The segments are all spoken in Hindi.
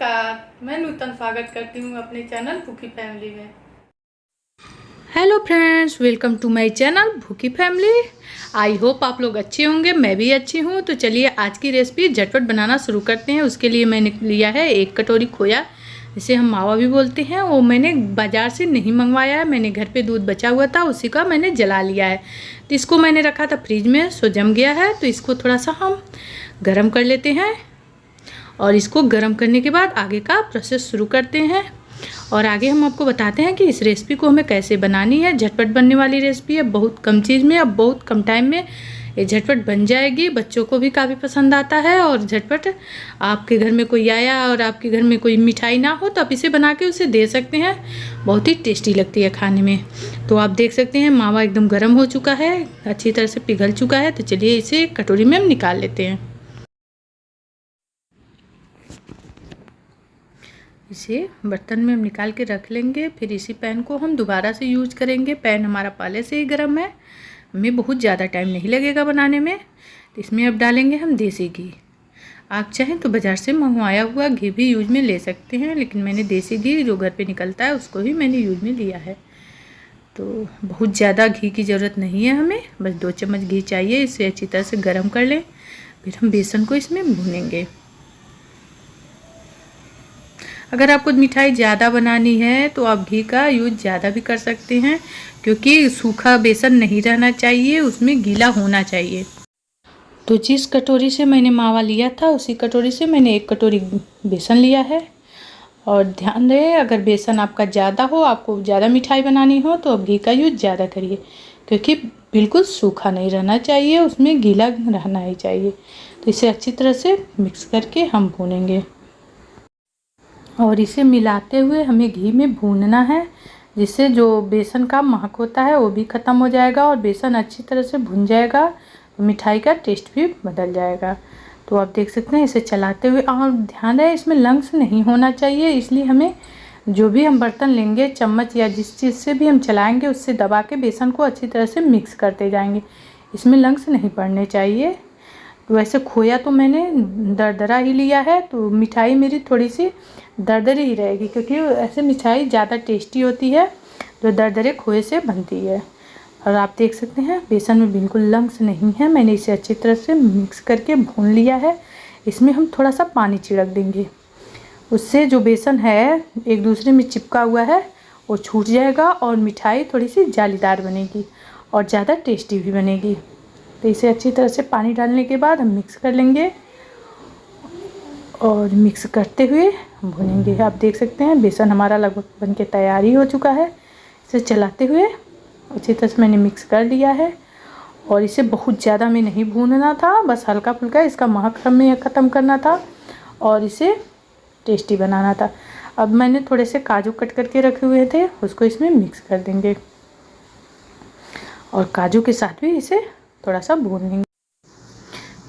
नमस्कार, मैं नूतन स्वागत करती हूँ अपने चैनल भूखी फैमिली में। Hello friends, welcome to my channel Bhukhi family. I hope आप लोग अच्छे होंगे, मैं भी अच्छी हूँ। तो चलिए आज की रेसिपी झटपट बनाना शुरू करते हैं। उसके लिए मैंने लिया है 1 कटोरी खोया, जिसे हम मावा भी बोलते हैं। वो मैंने बाज़ार से नहीं मंगवाया है, मैंने घर पे दूध बचा हुआ था, उसी का मैंने जला लिया है। तो इसको मैंने रखा था फ्रिज में, सो जम गया है। तो इसको थोड़ा सा हम गर्म कर लेते हैं और इसको गर्म करने के बाद आगे का प्रोसेस शुरू करते हैं। और आगे हम आपको बताते हैं कि इस रेसिपी को हमें कैसे बनानी है। झटपट बनने वाली रेसिपी है, बहुत कम चीज़ में, अब बहुत कम टाइम में ये झटपट बन जाएगी। बच्चों को भी काफ़ी पसंद आता है। और झटपट आपके घर में कोई आया और आपके घर में कोई मिठाई ना हो तो आप इसे बना के उसे दे सकते हैं, बहुत ही टेस्टी लगती है खाने में। तो आप देख सकते हैं मावा एकदम गर्म हो चुका है, अच्छी तरह से पिघल चुका है। तो चलिए इसे कटोरी में हम निकाल लेते हैं। इसे बर्तन में हम निकाल के रख लेंगे। फिर इसी पैन को हम दोबारा से यूज करेंगे। पैन हमारा पहले से ही गर्म है, हमें बहुत ज़्यादा टाइम नहीं लगेगा बनाने में। तो इसमें अब डालेंगे हम देसी घी। आप चाहें तो बाज़ार से मंगवाया हुआ घी भी यूज में ले सकते हैं, लेकिन मैंने देसी घी जो घर पे निकलता है उसको ही मैंने यूज में लिया है। तो बहुत ज़्यादा घी की ज़रूरत नहीं है हमें, बस 2 चम्मच घी चाहिए। इसे अच्छी तरह से गर्म कर लें। फिर हम बेसन को इसमें भूनेंगे। अगर आपको मिठाई ज़्यादा बनानी है तो आप घी का यूज ज़्यादा भी कर सकते हैं, क्योंकि सूखा बेसन नहीं रहना चाहिए, उसमें गीला होना चाहिए। तो जिस कटोरी से मैंने मावा लिया था उसी कटोरी से मैंने 1 कटोरी बेसन लिया है। और ध्यान दें, अगर बेसन आपका ज़्यादा हो, आपको ज़्यादा मिठाई बनानी हो, तो आप घी का यूज ज़्यादा करिए, क्योंकि बिल्कुल सूखा नहीं रहना चाहिए, उसमें गीला रहना ही चाहिए। तो इसे अच्छी तरह से मिक्स करके हम भूनेंगे और इसे मिलाते हुए हमें घी में भूनना है, जिससे जो बेसन का महक होता है वो भी ख़त्म हो जाएगा और बेसन अच्छी तरह से भुन जाएगा, तो मिठाई का टेस्ट भी बदल जाएगा। तो आप देख सकते हैं इसे चलाते हुए, और ध्यान रहे इसमें लम्स नहीं होना चाहिए, इसलिए हमें जो भी हम बर्तन लेंगे, चम्मच या जिस चीज़ से भी हम चलाएँगे, उससे दबा के बेसन को अच्छी तरह से मिक्स करते जाएंगे। इसमें लम्स नहीं पड़ने चाहिए। तो वैसे खोया तो मैंने दरदरा ही लिया है, तो मिठाई मेरी थोड़ी सी दरदरी ही रहेगी, क्योंकि ऐसे मिठाई ज़्यादा टेस्टी होती है जो दरदरे खोए से बनती है। और आप देख सकते हैं बेसन में बिल्कुल लम्स नहीं है। मैंने इसे अच्छी तरह से मिक्स करके भून लिया है। इसमें हम थोड़ा सा पानी छिड़क देंगे, उससे जो बेसन है एक दूसरे में चिपका हुआ है वो छूट जाएगा और मिठाई थोड़ी सी जालीदार बनेगी और ज़्यादा टेस्टी भी बनेगी। तो इसे अच्छी तरह से पानी डालने के बाद हम मिक्स कर लेंगे और मिक्स करते हुए भूनेंगे। आप देख सकते हैं बेसन हमारा लगभग बन के तैयार ही हो चुका है। इसे चलाते हुए अच्छी तरह से मैंने मिक्स कर लिया है। और इसे बहुत ज़्यादा में नहीं भूनना था, बस हल्का फुल्का इसका महक हमें ख़त्म करना था और इसे टेस्टी बनाना था। अब मैंने थोड़े से काजू कट करके रखे हुए थे, उसको इसमें मिक्स कर देंगे और काजू के साथ भी इसे थोड़ा सा भून लेंगे।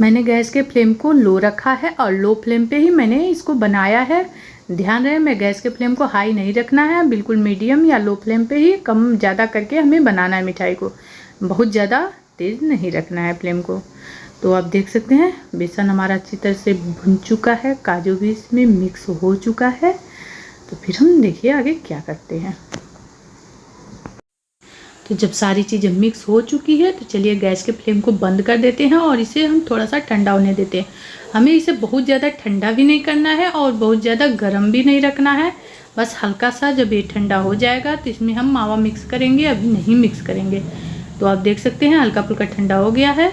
मैंने गैस के फ्लेम को लो रखा है और लो फ्लेम पे ही मैंने इसको बनाया है। ध्यान रहे मैं गैस के फ्लेम को हाई नहीं रखना है, बिल्कुल मीडियम या लो फ्लेम पे ही कम ज़्यादा करके हमें बनाना है मिठाई को। बहुत ज़्यादा तेज़ नहीं रखना है फ्लेम को। तो आप देख सकते हैं बेसन हमारा अच्छी तरह से भुन चुका है, काजू भी इसमें मिक्स हो चुका है। तो फिर हम देखिए आगे क्या करते हैं। तो जब सारी चीज़ें मिक्स हो चुकी है तो चलिए गैस के फ्लेम को बंद कर देते हैं और इसे हम थोड़ा सा ठंडा होने देते हैं। हमें इसे बहुत ज़्यादा ठंडा भी नहीं करना है और बहुत ज़्यादा गर्म भी नहीं रखना है, बस हल्का सा। जब ये ठंडा हो जाएगा तो इसमें हम मावा मिक्स करेंगे, अभी नहीं मिक्स करेंगे। तो आप देख सकते हैं हल्का फुल्का ठंडा हो गया है।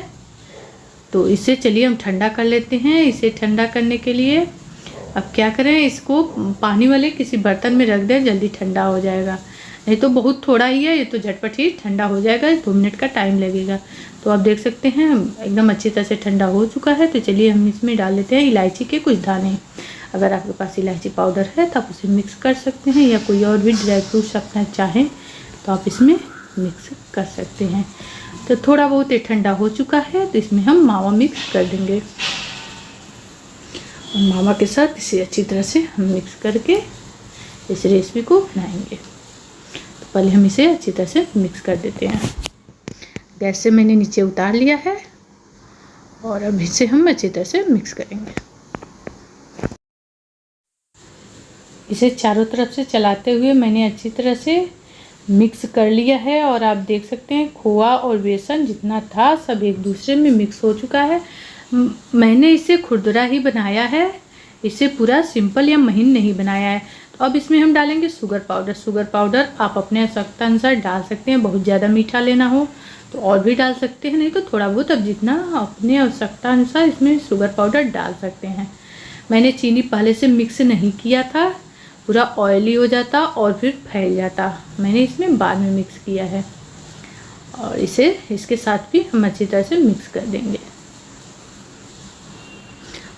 तो इसे चलिए हम ठंडा कर लेते हैं। इसे ठंडा करने के लिए अब क्या करें, इसको पानी वाले किसी बर्तन में रख दें, जल्दी ठंडा हो जाएगा। नहीं तो बहुत थोड़ा ही है, ये तो झटपट ही ठंडा हो जाएगा, 2 मिनट का टाइम लगेगा। तो आप देख सकते हैं एकदम अच्छी तरह से ठंडा हो चुका है। तो चलिए हम इसमें डाल लेते हैं इलायची के कुछ दाने। अगर आपके पास इलायची पाउडर है तो आप उसे मिक्स कर सकते हैं, या कोई और भी ड्राई फ्रूट्स अपना चाहें तो आप इसमें मिक्स कर सकते हैं। तो थोड़ा बहुत ये ठंडा हो चुका है, तो इसमें हम मावा मिक्स कर देंगे और मावा के साथ इसे अच्छी तरह से हम मिक्स करके इस रेसिपी को बनाएंगे। तो पहले हम इसे अच्छी तरह से मिक्स कर देते हैं। गैस से मैंने नीचे उतार लिया है और अब इसे हम अच्छी तरह से मिक्स करेंगे। इसे चारों तरफ से चलाते हुए मैंने अच्छी तरह से मिक्स कर लिया है और आप देख सकते हैं खोआ और बेसन जितना था सब एक दूसरे में मिक्स हो चुका है। मैंने इसे खुरदुरा ही बनाया है, इसे पूरा सिंपल या महीन नहीं बनाया है। तो अब इसमें हम डालेंगे शुगर पाउडर। शुगर पाउडर आप अपने आवश्यकता अनुसार डाल सकते हैं, बहुत ज़्यादा मीठा लेना हो तो और भी डाल सकते हैं, नहीं तो थोड़ा बहुत अब जितना अपने आवश्यकता अनुसार इसमें शुगर पाउडर डाल सकते हैं। मैंने चीनी पहले से मिक्स नहीं किया था, पूरा ऑयली हो जाता और फिर फैल जाता, मैंने इसमें बाद में मिक्स किया है। और इसे इसके साथ भी हम अच्छी तरह से मिक्स कर देंगे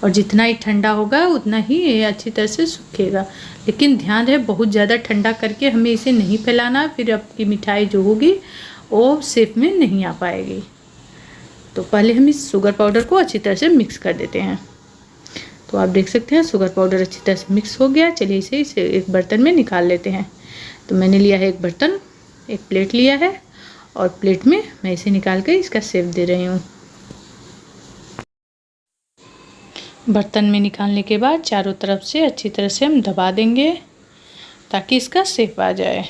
और जितना ही ठंडा होगा उतना ही ये अच्छी तरह से सूखेगा। लेकिन ध्यान रहे बहुत ज़्यादा ठंडा करके हमें इसे नहीं फैलाना, फिर आपकी मिठाई जो होगी वो शेप में नहीं आ पाएगी। तो पहले हम इस शुगर पाउडर को अच्छी तरह से मिक्स कर देते हैं। तो आप देख सकते हैं शुगर पाउडर अच्छी तरह से मिक्स हो गया। चलिए इसे एक बर्तन में निकाल लेते हैं। तो मैंने लिया है एक बर्तन, एक प्लेट लिया है और प्लेट में मैं इसे निकाल कर इसका शेप दे रही हूँ। बर्तन में निकालने के बाद चारों तरफ से अच्छी तरह से हम दबा देंगे ताकि इसका शेप आ जाए।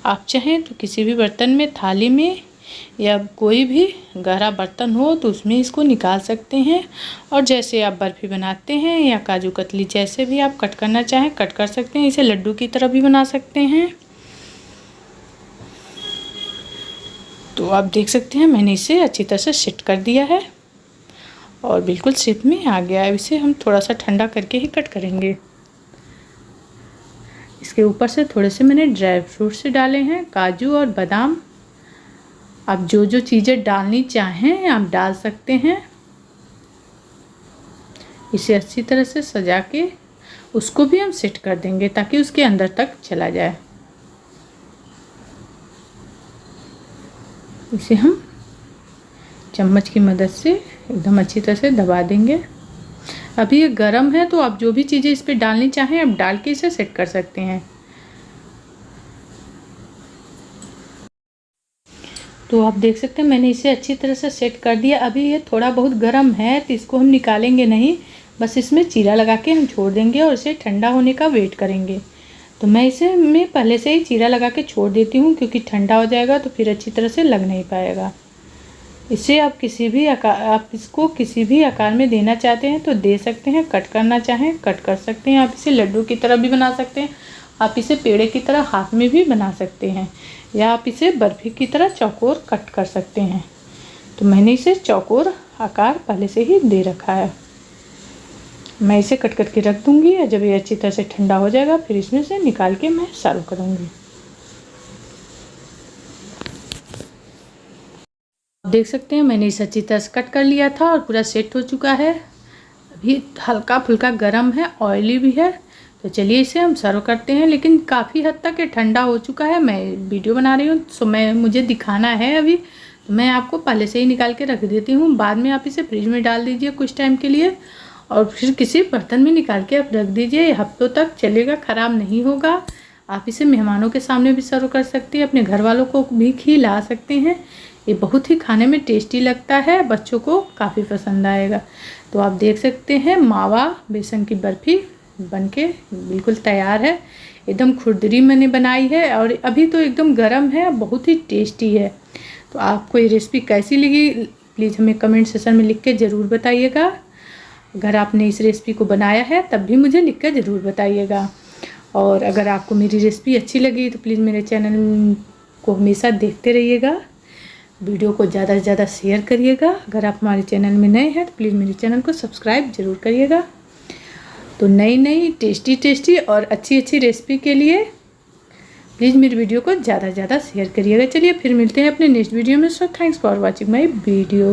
आप चाहें तो किसी भी बर्तन में, थाली में या कोई भी गहरा बर्तन हो तो उसमें इसको निकाल सकते हैं। और जैसे आप बर्फ़ी बनाते हैं या काजू कतली जैसे भी आप कट करना चाहें कट कर सकते हैं। इसे लड्डू की तरह भी बना सकते हैं। तो आप देख सकते हैं मैंने इसे अच्छी तरह से सेट कर दिया है और बिल्कुल शेप में आ गया है। इसे हम थोड़ा सा ठंडा करके ही कट करेंगे। इसके ऊपर से थोड़े से मैंने ड्राई फ्रूट्स डाले हैं, काजू और बादाम। आप जो जो चीज़ें डालनी चाहें आप डाल सकते हैं। इसे अच्छी तरह से सजा के उसको भी हम सेट कर देंगे ताकि उसके अंदर तक चला जाए। इसे हम चम्मच की मदद से एकदम अच्छी तरह से दबा देंगे। अभी ये गरम है तो आप जो भी चीज़ें इस पर डालनी चाहें आप डाल के इसे सेट कर सकते हैं। तो आप देख सकते हैं मैंने इसे अच्छी तरह से सेट कर दिया। अभी ये थोड़ा बहुत गर्म है तो इसको हम निकालेंगे नहीं, बस इसमें चीरा लगा के हम छोड़ देंगे और इसे ठंडा होने का वेट करेंगे। तो मैं पहले से ही चीरा लगा के छोड़ देती हूँ क्योंकि ठंडा हो जाएगा तो फिर अच्छी तरह से लग नहीं पाएगा। इसे आप इसको किसी भी आकार में देना चाहते हैं तो दे सकते हैं, कट करना चाहें कट कर सकते हैं। आप इसे लड्डू की तरह भी बना सकते हैं, आप इसे पेड़े की तरह हाथ में भी बना सकते हैं या आप इसे बर्फ़ी की तरह चौकोर कट कर सकते हैं। तो मैंने इसे चौकोर आकार पहले से ही दे रखा है। मैं इसे कट करके रख दूँगी और जब ये अच्छी तरह से ठंडा हो जाएगा फिर इसमें से निकाल के मैं सर्व करूँगी। देख सकते हैं मैंने इसे अच्छी तरह से कट कर लिया था और पूरा सेट हो चुका है। अभी हल्का फुल्का गर्म है, ऑयली भी है। तो चलिए इसे हम सर्व करते हैं। लेकिन काफ़ी हद तक ये ठंडा हो चुका है, मैं वीडियो बना रही हूँ तो मुझे दिखाना है अभी, तो मैं आपको पहले से ही निकाल के रख देती हूँ। बाद में आप इसे फ्रिज में डाल दीजिए कुछ टाइम के लिए और फिर किसी बर्तन में निकाल के आप रख दीजिए। हफ्तों तक चलेगा, ख़राब नहीं होगा। आप इसे मेहमानों के सामने भी सर्व कर सकते हैं, अपने घर वालों को भी खिला सकते हैं। ये बहुत ही खाने में टेस्टी लगता है, बच्चों को काफ़ी पसंद आएगा। तो आप देख सकते हैं मावा बेसन की बर्फ़ी बनके बिल्कुल तैयार है। एकदम खुरदरी मैंने बनाई है और अभी तो एकदम गर्म है, बहुत ही टेस्टी है। तो आपको ये रेसिपी कैसी लगी प्लीज़ हमें कमेंट सेक्शन में लिख के ज़रूर बताइएगा। अगर आपने इस रेसिपी को बनाया है तब भी मुझे लिख कर ज़रूर बताइएगा। और अगर आपको मेरी रेसिपी अच्छी लगी तो प्लीज़ मेरे चैनल को हमेशा देखते रहिएगा। वीडियो को ज़्यादा से ज़्यादा शेयर करिएगा। अगर आप हमारे चैनल में नए हैं तो प्लीज़ मेरे चैनल को सब्सक्राइब ज़रूर करिएगा। तो नई टेस्टी और अच्छी रेसिपी के लिए प्लीज़ मेरी वीडियो को ज़्यादा से ज़्यादा शेयर करिएगा। चलिए फिर मिलते हैं अपने नेक्स्ट वीडियो में। So thanks for watching my video.